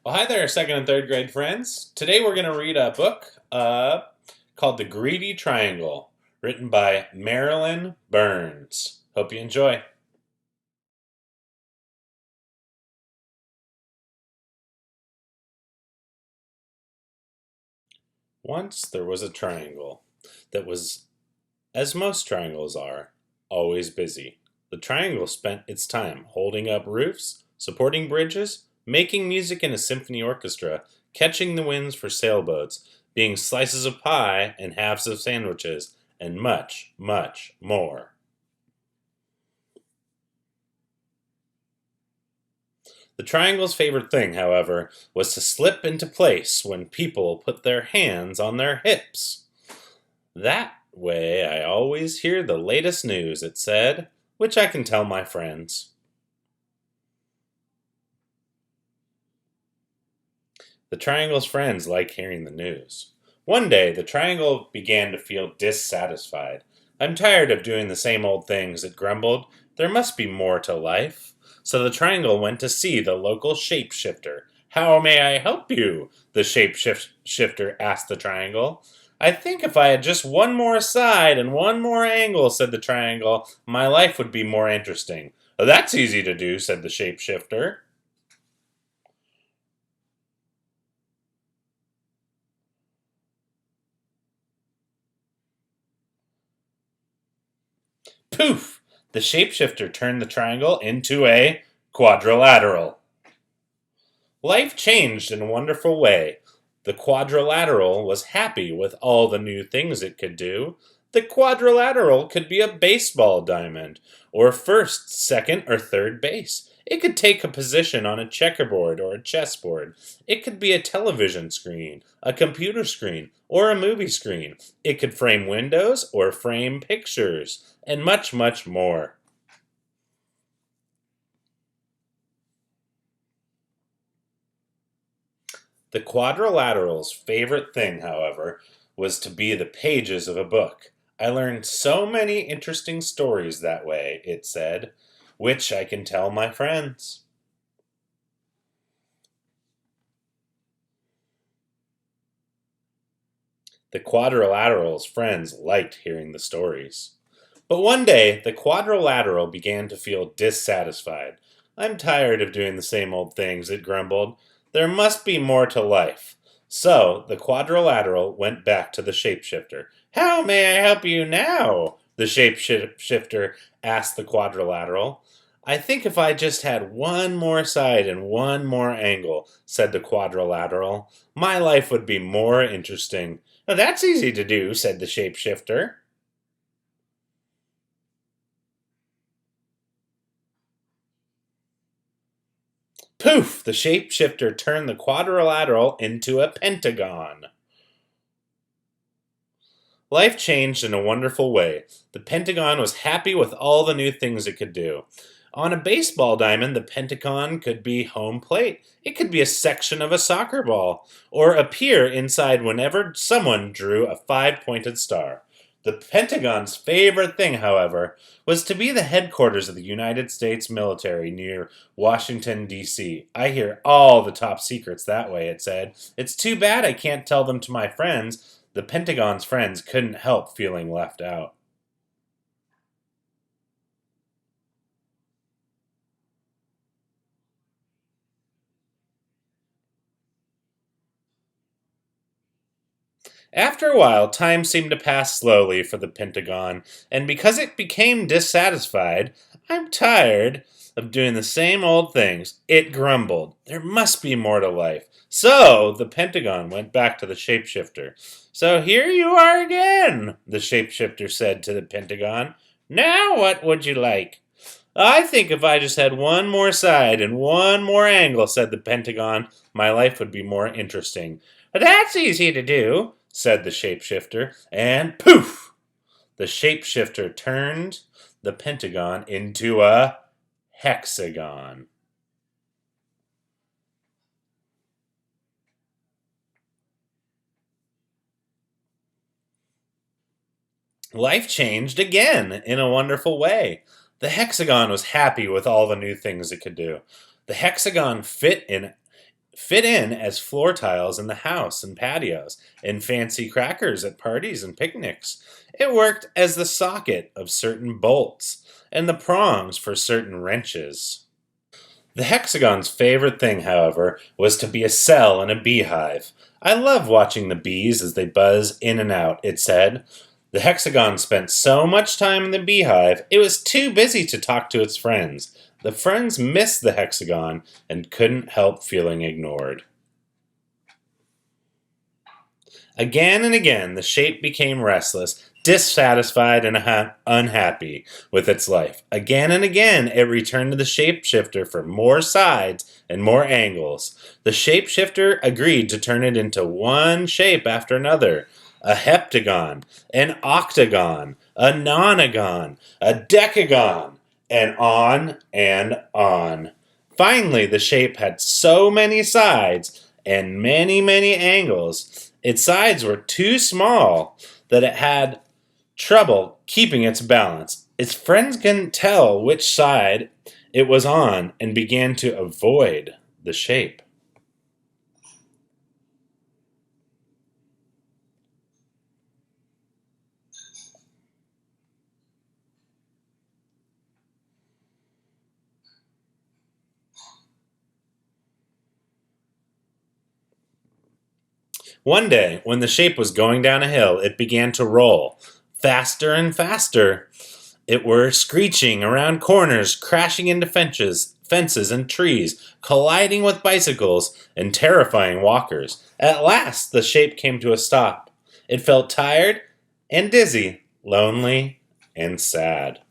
Well, hi there, second and third grade friends. Today we're going to read a book called The Greedy Triangle, written by Marilyn Burns. Hope you enjoy. Once there was a triangle that was, as most triangles are, always busy. The triangle spent its time holding up roofs, supporting bridges, making music in a symphony orchestra, catching the winds for sailboats, being slices of pie and halves of sandwiches, and much, much more. The triangle's favorite thing, however, was to slip into place when people put their hands on their hips. That way I always hear the latest news, it said, which I can tell my friends. The triangle's friends like hearing the news. One day, the triangle began to feel dissatisfied. I'm tired of doing the same old things, it grumbled. There must be more to life. So the triangle went to see the local shapeshifter. How may I help you? The shapeshifter asked the triangle. I think if I had just one more side and one more angle, said the triangle, my life would be more interesting. That's easy to do, said the shapeshifter. Poof! The shapeshifter turned the triangle into a quadrilateral. Life changed in a wonderful way. The quadrilateral was happy with all the new things it could do. The quadrilateral could be a baseball diamond, or first, second, or third base. It could take a position on a checkerboard or a chessboard. It could be a television screen, a computer screen, or a movie screen. It could frame windows or frame pictures, and much, much more. The quadrilateral's favorite thing, however, was to be the pages of a book. I learned so many interesting stories that way, it said, which I can tell my friends. The quadrilateral's friends liked hearing the stories. But one day, the quadrilateral began to feel dissatisfied. I'm tired of doing the same old things, it grumbled. There must be more to life. So, the quadrilateral went back to the shapeshifter. How may I help you now? The shapeshifter asked the quadrilateral. I think if I just had one more side and one more angle, said the quadrilateral, my life would be more interesting. That's easy to do, said the shapeshifter. Poof! The shapeshifter turned the quadrilateral into a pentagon. Life changed in a wonderful way. The pentagon was happy with all the new things it could do. On a baseball diamond, the pentagon could be home plate. It could be a section of a soccer ball, or appear inside whenever someone drew a five-pointed star. The Pentagon's favorite thing, however, was to be the headquarters of the United States military near Washington, D.C. I hear all the top secrets that way, it said. It's too bad I can't tell them to my friends. The Pentagon's friends couldn't help feeling left out. After a while, time seemed to pass slowly for the Pentagon, and because it became dissatisfied, I'm tired of doing the same old things, it grumbled. There must be more to life. So the Pentagon went back to the shapeshifter. So here you are again, the shapeshifter said to the Pentagon. Now what would you like? I think if I just had one more side and one more angle, said the Pentagon, my life would be more interesting. That's easy to do, said the shapeshifter, and poof! The shapeshifter turned the Pentagon into a hexagon. Life changed again in a wonderful way. The hexagon was happy with all the new things it could do. The hexagon fit in fit in as floor tiles in the house and patios, and fancy crackers at parties and picnics. It worked as the socket of certain bolts and the prongs for certain wrenches. The hexagon's favorite thing, however, was to be a cell in a beehive. I love watching the bees as they buzz in and out, it said. The hexagon spent so much time in the beehive, it was too busy to talk to its friends. The friends missed the hexagon and couldn't help feeling ignored. Again and again, the shape became restless, dissatisfied, and unhappy with its life. Again and again, it returned to the shapeshifter for more sides and more angles. The shapeshifter agreed to turn it into one shape after another: a heptagon, an octagon, a nonagon, a decagon, and on and on. Finally, the shape had so many sides and many, many angles, its sides were too small that it had trouble keeping its balance. Its friends couldn't tell which side it was on and began to avoid the shape. One day, when the shape was going down a hill, it began to roll. Faster and faster. It were screeching around corners, crashing into fences and trees, colliding with bicycles, and terrifying walkers. At last, the shape came to a stop. It felt tired and dizzy, lonely and sad.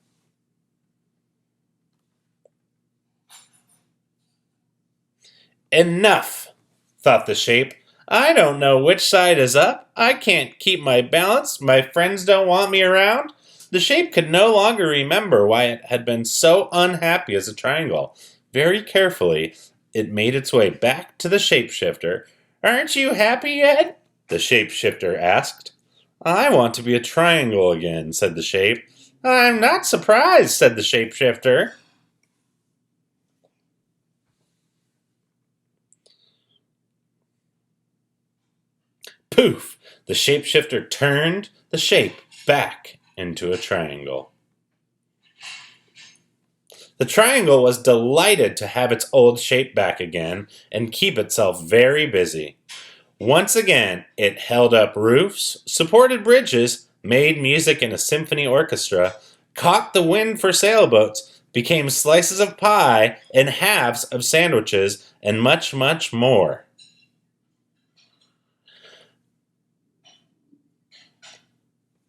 Enough, thought the shape. I don't know which side is up. I can't keep my balance. My friends don't want me around. The shape could no longer remember why it had been so unhappy as a triangle. Very carefully, it made its way back to the shapeshifter. Aren't you happy yet? The shapeshifter asked. I want to be a triangle again, said the shape. I'm not surprised, said the shapeshifter. Poof! The shapeshifter turned the shape back into a triangle. The triangle was delighted to have its old shape back again and keep itself very busy. Once again, it held up roofs, supported bridges, made music in a symphony orchestra, caught the wind for sailboats, became slices of pie and halves of sandwiches, and much, much more.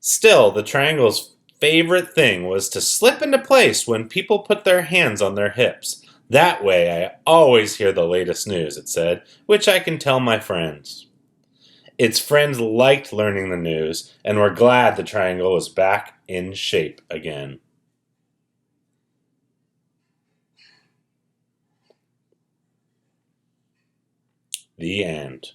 Still, the triangle's favorite thing was to slip into place when people put their hands on their hips. That way, I always hear the latest news, it said, which I can tell my friends. Its friends liked learning the news and were glad the triangle was back in shape again. The end.